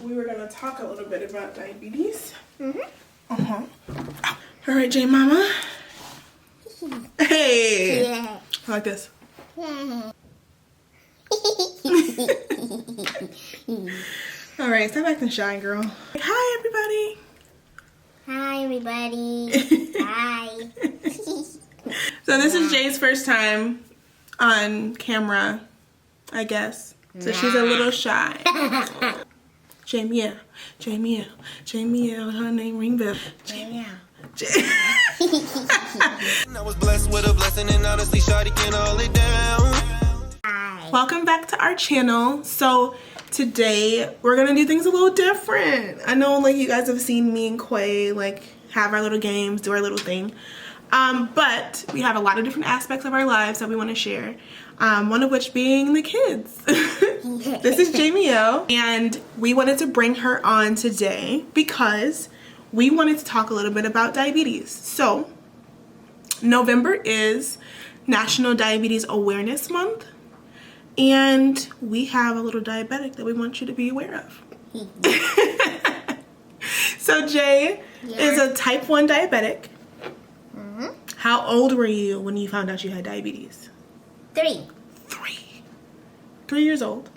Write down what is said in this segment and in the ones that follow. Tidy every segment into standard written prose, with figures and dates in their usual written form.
We were gonna talk a little bit about diabetes. Mm-hmm. All right, J Mama. Hey. Yeah. I like this. All right, stop acting shy, girl. Hi, everybody. Hi, everybody. Hi. So this is Jay's first time on camera, I guess. So she's a little shy. Jaimielle, Jaimielle, Jaimielle, her name ring bell. Yeah. I was blessed with a blessing, and honestly, shawty can hold it down. Hi. Welcome back to our channel. So today we're gonna do things a little different. I know like you guys have seen me and Quay like have our little games, do our little thing. But we have a lot of different aspects of our lives that we want to share. One of which being the kids. This is Jaimielle, and we wanted to bring her on today because we wanted to talk a little bit about diabetes. So November is National Diabetes Awareness Month, and we have a little diabetic that we want you to be aware of. So Jay is a type 1 diabetic. How old were you when you found out you had diabetes? 3. 3 years old.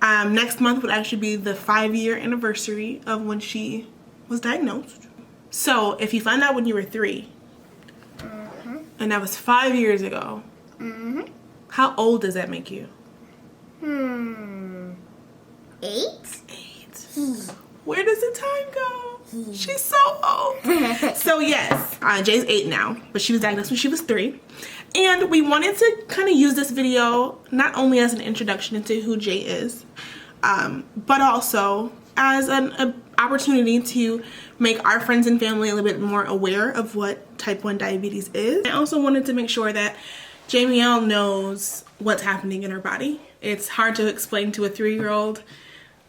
Next month would actually be the 5-year anniversary of when she was diagnosed. So if you found out when you were 3, and that was 5 years ago, how old does that make you? 8? 8. Where does the time go? She's so old. So yes, Jay's 8 now, but she was diagnosed when she was 3. And we wanted to kind of use this video not only as an introduction into who Jay is, but also as an opportunity to make our friends and family a little bit more aware of what type 1 diabetes is. I also wanted to make sure that Jaimielle knows what's happening in her body. It's hard to explain to a 3-year-old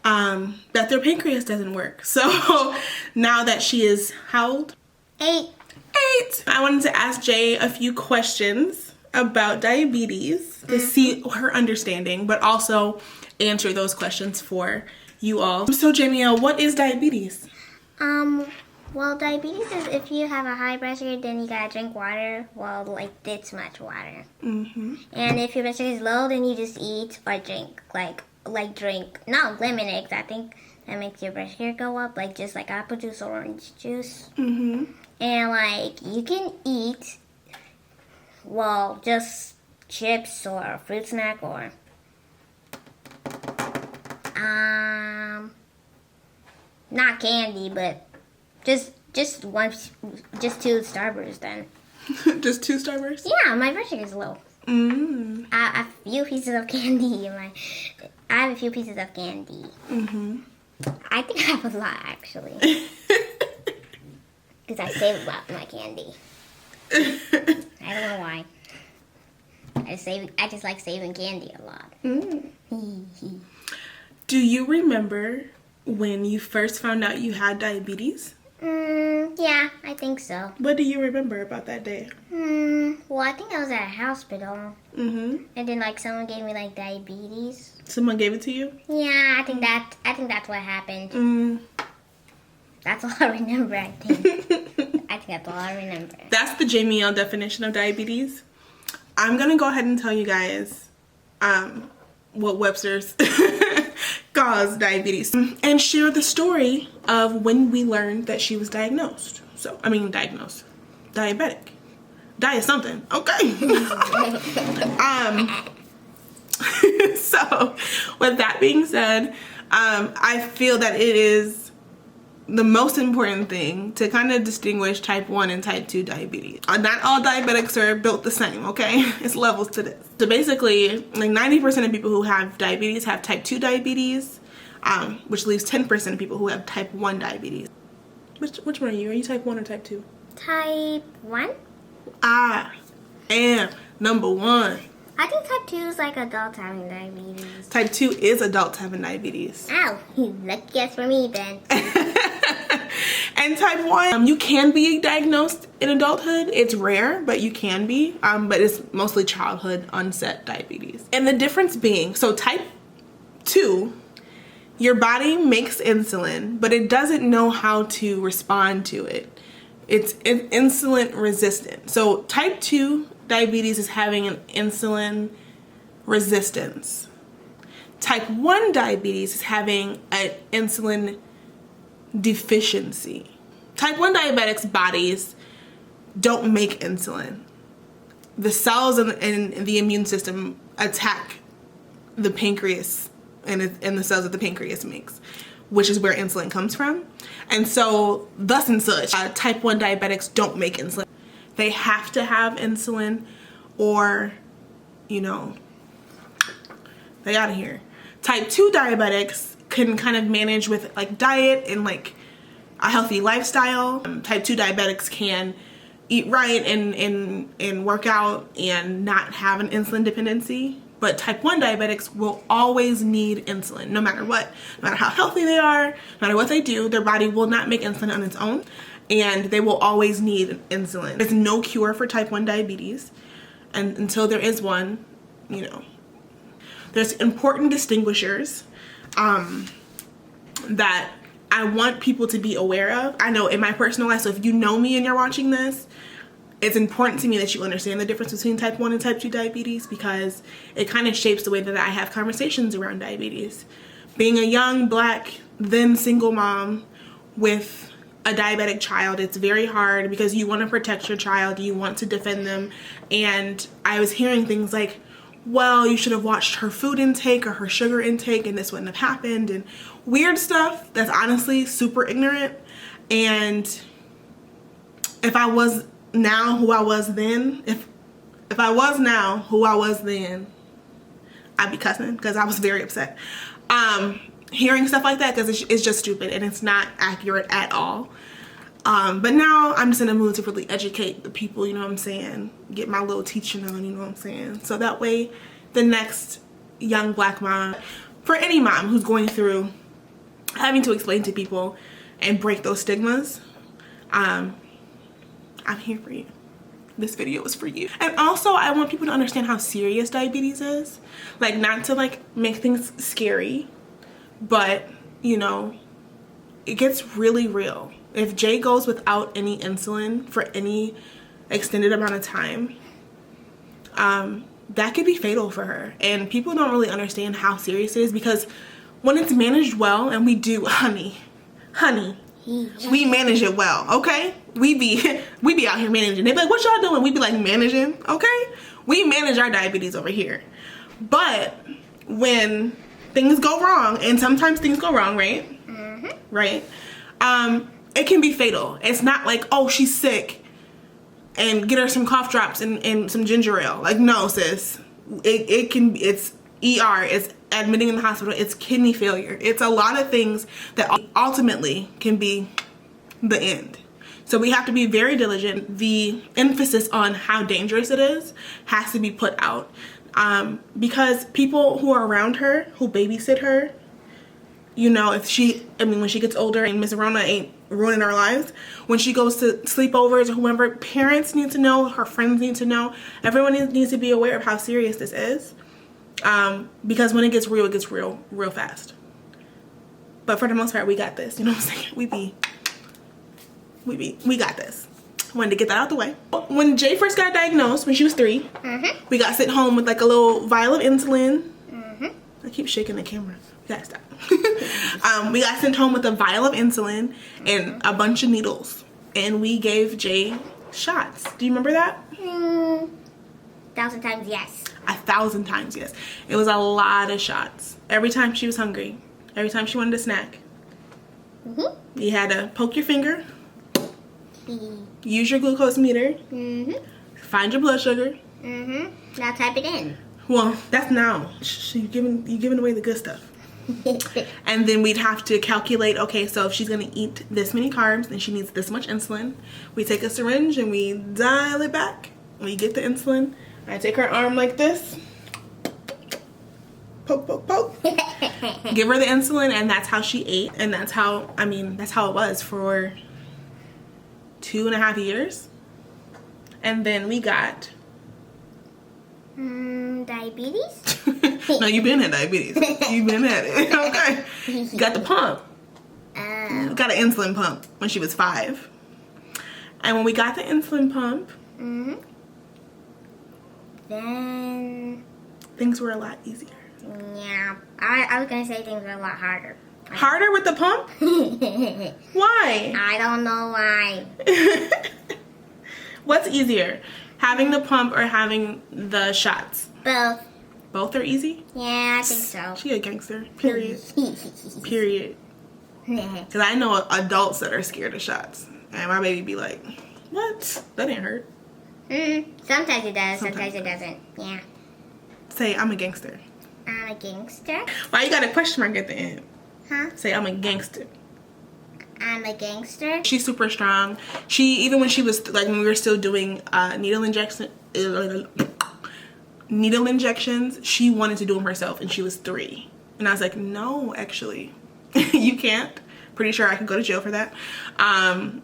that their pancreas doesn't work. So now that she is how old? 8. 8. I wanted to ask Jay a few questions about diabetes to see her understanding, but also answer those questions for you all. So Jaimielle, what is diabetes? Well, diabetes is if you have a high pressure, then you gotta drink water. Well, like this much water. And if your pressure is low, then you just eat or drink, like drink, not lemonade, 'cause I think that makes your pressure go up, like just like apple juice or orange juice. And like you can eat, well, just chips or a fruit snack or not candy, but just 2 Starbursts then. Just 2 Starbursts? Yeah, my pressure is low. A few pieces of candy in my. I have a few pieces of candy. I think I have a lot actually, because I save a lot of my candy. I don't know why. I just like saving candy a lot. Do you remember when you first found out you had diabetes? Yeah, I think so. What do you remember about that day? Well, I think I was at a hospital. And then like someone gave me like diabetes. Someone gave it to you? Yeah, I think that's what happened. That's all I remember, I think. I think that's all I remember. That's the Jaimielle definition of diabetes. I'm gonna go ahead and tell you guys what Webster's calls diabetes and share the story of when we learned that she was diagnosed. Diabetic. Die is something, okay? So with that being said, I feel that it is the most important thing to kind of distinguish type 1 and type 2 diabetes. Not all diabetics are built the same, okay? It's levels to this. So basically, like 90% of people who have diabetes have type 2 diabetes, which leaves 10% of people who have type 1 diabetes. Which one are you? Are you type 1 or type 2? Type 1? I am number 1. I think type 2 is like adults having diabetes. Type 2 is adults having diabetes. Oh, lucky guess for me then. And type 1, you can be diagnosed in adulthood. It's rare, but you can be. But it's mostly childhood onset diabetes. And the difference being, so type 2 Your body makes insulin, but it doesn't know how to respond to it. It's insulin resistant. So type 2 diabetes is having an insulin resistance. Type 1 diabetes is having an insulin deficiency. Type 1 diabetics' bodies don't make insulin. The cells in the immune system attack the pancreas and the cells that the pancreas makes, which is where insulin comes from. And so, thus and such, type 1 diabetics don't make insulin. They have to have insulin or, you know, they out of here. Type 2 diabetics can kind of manage with like diet and like a healthy lifestyle. Type 2 diabetics can eat right and work out and not have an insulin dependency. But type 1 diabetics will always need insulin, no matter what. No matter how healthy they are, no matter what they do, their body will not make insulin on its own. And they will always need insulin. There's no cure for type 1 diabetes. And until there is one, you know. There's important distinguishers that I want people to be aware of. I know in my personal life, so if you know me and you're watching this, it's important to me that you understand the difference between type 1 and type 2 diabetes, because it kind of shapes the way that I have conversations around diabetes. Being a young, black, then single mom with a diabetic child, it's very hard because you want to protect your child, you want to defend them. And I was hearing things like, well, you should have watched her food intake or her sugar intake and this wouldn't have happened, and weird stuff that's honestly super ignorant. And if I was now who I was then, if I was now who I was then, I'd be cussing because I was very upset. Hearing stuff like that, because it's just stupid and it's not accurate at all. But now I'm just in a mood to really educate the people, you know what I'm saying? Get my little teaching on, you know what I'm saying? So that way the next young black mom, for any mom who's going through having to explain to people and break those stigmas, I'm here for you. This video is for you. And also I want people to understand how serious diabetes is. Like, not to like make things scary, but you know, it gets really real. If Jay goes without any insulin for any extended amount of time, that could be fatal for her. And people don't really understand how serious it is, because when it's managed well, and we do, honey, we manage it well, okay? We be out here managing. They be like, what y'all doing? We be like, managing, okay? We manage our diabetes over here. But when things go wrong, and sometimes things go wrong, right? Mm-hmm. Right? It can be fatal. It's not like, oh, she's sick and get her some cough drops and some ginger ale. Like, no, sis. It's ER, it's admitting in the hospital, it's kidney failure. It's a lot of things that ultimately can be the end. So we have to be very diligent. The emphasis on how dangerous it is has to be put out. Because people who are around her, who babysit her, you know, when she gets older and Miss Rona ain't ruining our lives, when she goes to sleepovers or whoever, parents need to know, her friends need to know, everyone needs to be aware of how serious this is. Because when it gets real fast. But for the most part, we got this, you know what I'm saying? We got this. Wanted to get that out the way. When Jay first got diagnosed, when she was 3, we got sent home with like a little vial of insulin. I keep shaking the camera. We gotta stop. We got sent home with a vial of insulin and a bunch of needles. And we gave Jay shots. Do you remember that? 1,000 times yes. 1,000 times yes. It was a lot of shots. Every time she was hungry. Every time she wanted a snack. You had to poke your finger. Use your glucose meter. Find your blood sugar. Now type it in. Well, that's now. You're giving away the good stuff. And then we'd have to calculate, okay, so if she's gonna eat this many carbs, then she needs this much insulin. We take a syringe and we dial it back. We get the insulin. I take her arm like this. Poke, poke, poke. Give her the insulin, and that's how she ate. And that's how it was for 2.5 years. And then we got diabetes? No, you been had diabetes. You been had it. Okay. You got the pump. Oh. Got an insulin pump when she was 5. And when we got the insulin pump, then things were a lot easier. yeah, I was gonna say things were a lot harder. Harder with the pump? Why? I don't know why. What's easier? Having the pump or having the shots? Both. Both are easy? Yeah, I think so. She a gangster. Period. Period. Because I know adults that are scared of shots. And my baby be like, what? That didn't hurt. Sometimes it does, sometimes it doesn't. Yeah. Say, I'm a gangster. I'm a gangster. Why you got a question mark at the end? Huh? Say, I'm a gangster. I'm a gangster. She's super strong. She, even when she was, like, when we were still doing needle injections, she wanted to do them herself, and she was 3. And I was like, no, actually, you can't. Pretty sure I could go to jail for that.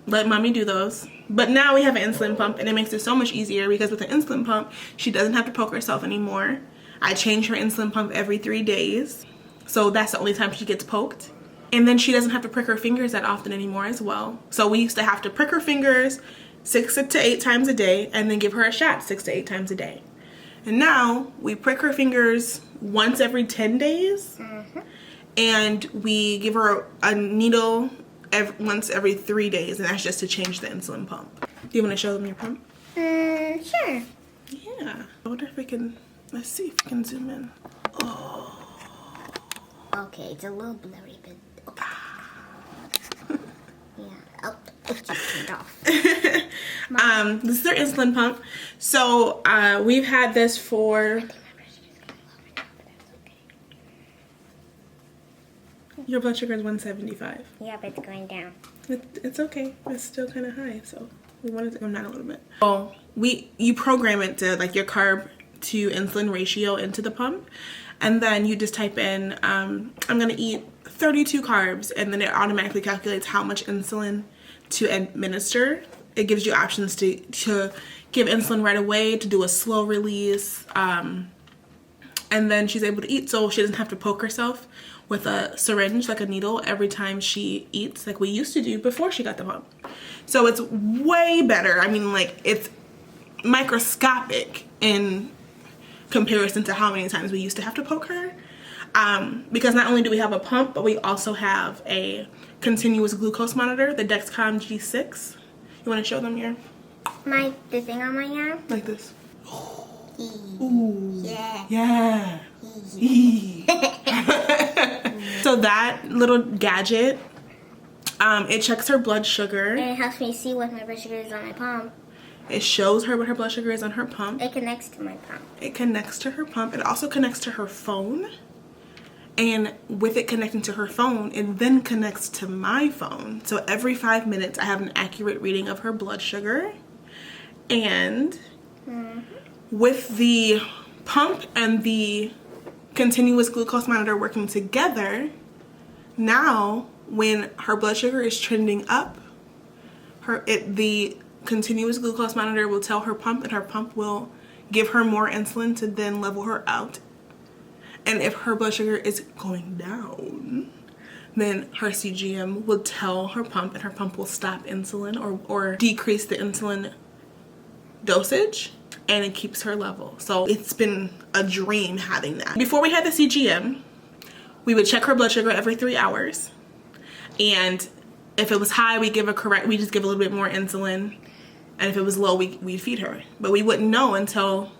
Let mommy do those. But now we have an insulin pump, and it makes it so much easier because with an insulin pump, she doesn't have to poke herself anymore. I change her insulin pump every 3 days. So that's the only time she gets poked. And then she doesn't have to prick her fingers that often anymore as well. So we used to have to prick her fingers 6 to 8 times a day and then give her a shot 6 to 8 times a day. And now we prick her fingers once every 10 days. And we give her a needle once every 3 days. And that's just to change the insulin pump. Do you want to show them your pump? Sure. Yeah. I wonder if we can, let's see if we can zoom in. Oh. Okay, it's a little blurry, but okay. Yeah. Oh, it just turned off. This is our insulin pump. So we've had this for... Your blood sugar is 175. Yeah, but it's going down. It's okay. It's still kind of high, so we wanted to go down a little bit. Oh, you program it to like your carb to insulin ratio into the pump, and then you just type in I'm gonna eat 32 carbs, and then it automatically calculates how much insulin to administer. It gives you options to give insulin right away, to do a slow release, and then she's able to eat, so she doesn't have to poke herself with a syringe, like a needle, every time she eats, like we used to do before she got the pump. So it's way better. I mean, like, it's microscopic in comparison to how many times we used to have to poke her. Because not only do we have a pump, but we also have a continuous glucose monitor, the Dexcom G6. You want to show them here? The thing on my arm? Like this. Ooh. Yeah. Yeah. So that little gadget, it checks her blood sugar. And it helps me see what my blood sugar is on my pump. It shows her what her blood sugar is on her pump. It connects to my pump. It connects to her pump. It also connects to her phone. And with it connecting to her phone, it then connects to my phone. So every 5 minutes, I have an accurate reading of her blood sugar. And with the pump and the continuous glucose monitor working together, now when her blood sugar is trending up, the continuous glucose monitor will tell her pump, and her pump will give her more insulin to then level her out. And if her blood sugar is going down, then her CGM will tell her pump, and her pump will stop insulin or decrease the insulin dosage, and it keeps her level. So it's been a dream having that. Before we had the CGM, we would check her blood sugar every 3 hours. And if it was high, we just give a little bit more insulin. And if it was low, we'd feed her. But we wouldn't know until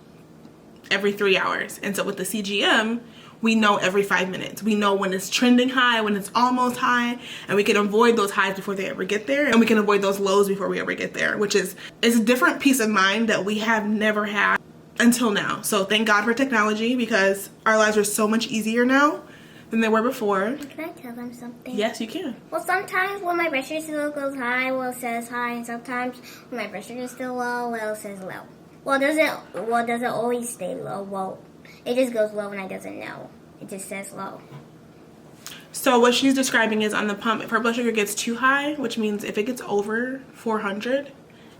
every 3 hours. And so with the CGM, we know every 5 minutes. We know when it's trending high, when it's almost high, and we can avoid those highs before they ever get there, and we can avoid those lows before we ever get there, which is a different peace of mind that we have never had until now. So thank God for technology, because our lives are so much easier now than they were before. Can I tell them something? Yes, you can. Well, sometimes when my blood sugar still goes high, well, it says high, and sometimes when my blood sugar is still low, well, it says low. Well, does it always stay low? Well, it just goes low and I doesn't know. It just says low. So what she's describing is on the pump, if her blood sugar gets too high, which means if it gets over 400,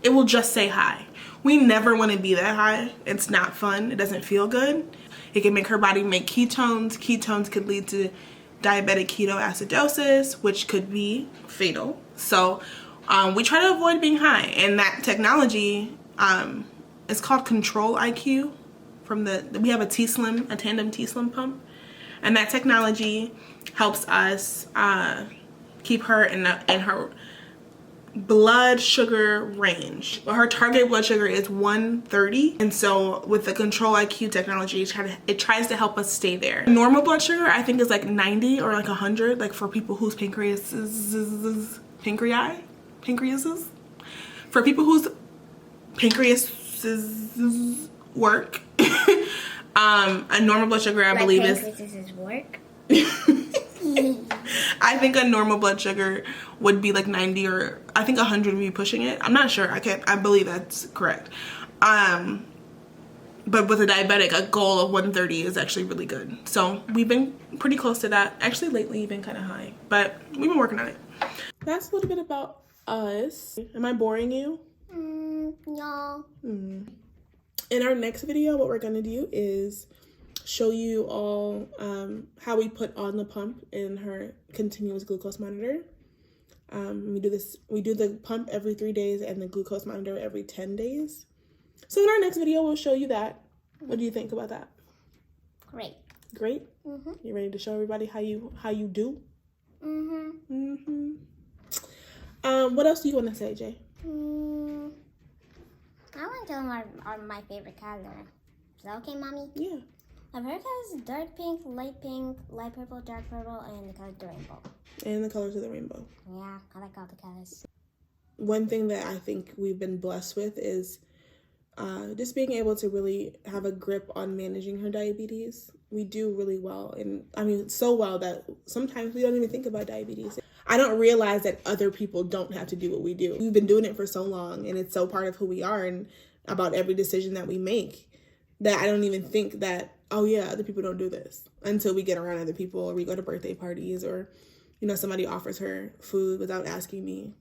it will just say high. We never want to be that high. It's not fun. It doesn't feel good. It can make her body make ketones. Ketones could lead to diabetic ketoacidosis, which could be fatal. So we try to avoid being high, and that technology is called Control IQ. We have a Tandem T-Slim pump, and that technology helps us keep her in her blood sugar range. Her target blood sugar is 130, and so with the Control IQ technology, it tries to help us stay there. Normal blood sugar, I think, is like 90 or like 100, like for people whose pancreases for people whose pancreases work. A normal blood sugar, I believe, is work. I think a normal blood sugar would be like 90, or I think 100 would be pushing it. I'm not sure. I believe that's correct. But with a diabetic, a goal of 130 is actually really good. So we've been pretty close to that. Actually, lately, we've been kind of high, but we've been working on it. That's a little bit about us. Am I boring you? No. In our next video, what we're going to do is show you all how we put on the pump in her continuous glucose monitor. We do the pump every 3 days and the glucose monitor every 10 days. So in our next video, we'll show you that. What do you think about that? Great. Great? You ready to show everybody how you do? What else do you want to say, Jay? I want to tell them my favorite color. Is that okay, Mommy? Yeah. My favorite color is dark pink, light purple, dark purple, and the color of the rainbow. And the colors of the rainbow. Yeah, I like all the colors. One thing that I think we've been blessed with is just being able to really have a grip on managing her diabetes. We do really well, and I mean so well that sometimes we don't even think about diabetes. I don't realize that other people don't have to do what we do. We've been doing it for so long, and it's so part of who we are and about every decision that we make that I don't even think that, oh yeah, other people don't do this until we get around other people, or we go to birthday parties, or, you know, somebody offers her food without asking me,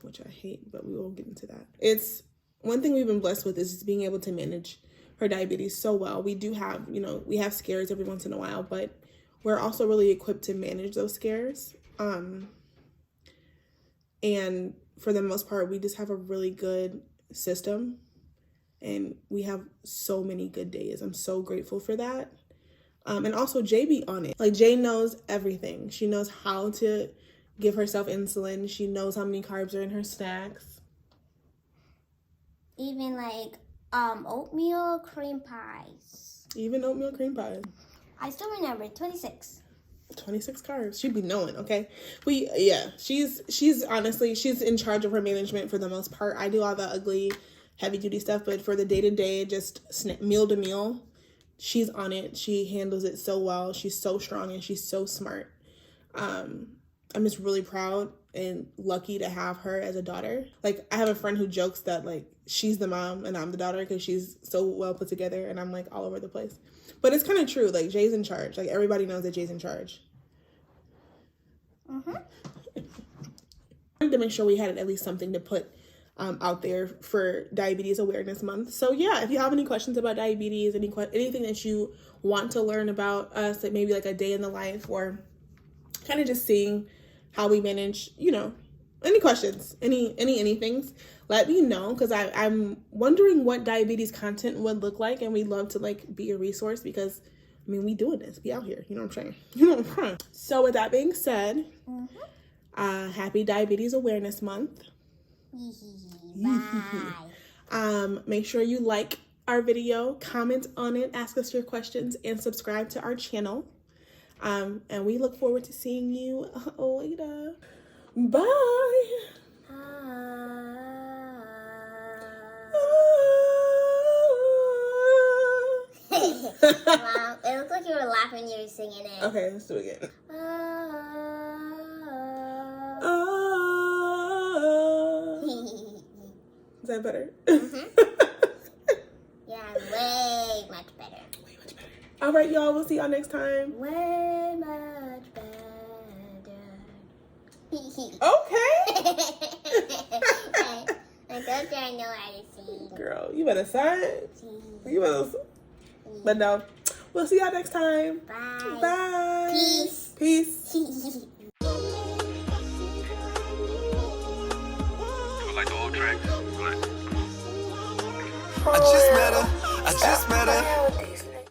which I hate, but we won't get into that. It's one thing we've been blessed with is just being able to manage her diabetes so well. We do have, you know, we have scares every once in a while, but we're also really equipped to manage those scares. And for the most part, we just have a really good system, and we have so many good days. I'm so grateful for that. And also Jay be on it. Like, Jay knows everything. She knows how to give herself insulin. She knows how many carbs are in her snacks. Even like oatmeal cream pies. Even oatmeal cream pies. I still remember 26. 26 carbs. She'd be knowing, okay? But yeah, she's honestly, she's in charge of her management for the most part. I do all the ugly, heavy duty stuff, but for the day-to-day, just meal to meal, she's on it. She handles it so well. She's so strong and she's so smart. I'm just really proud and lucky to have her as a daughter. Like, I have a friend who jokes that, like, she's the mom and I'm the daughter because she's so well put together and I'm, like, all over the place. But it's kind of true. Like, Jay's in charge. Like, everybody knows that Jay's in charge. I wanted to make sure we had at least something to put out there for Diabetes Awareness Month. So, yeah, if you have any questions about diabetes, anything that you want to learn about us, like maybe like a day in the life, or kind of just seeing how we manage, you know, any questions, anythings, let me know, because I'm wondering what diabetes content would look like, and we'd love to, like, be a resource, because I mean, we doing this, we out here, you know what I'm saying? You know what I'm saying? So with that being said, happy Diabetes Awareness Month. Bye. Make sure you like our video, comment on it, ask us your questions, and subscribe to our channel. And we look forward to seeing you later. Bye. Wow, it looked like you were laughing when you were singing it. Okay, let's do it again. Is that better? Yeah, way much better. Way much better. All right, y'all. We'll see y'all next time. Way much better. Okay. I told you I know how to sing. Girl, you better sign. You better. But no, We'll see y'all next time. Bye. Bye. Peace. Peace. Like the old track. I just met her.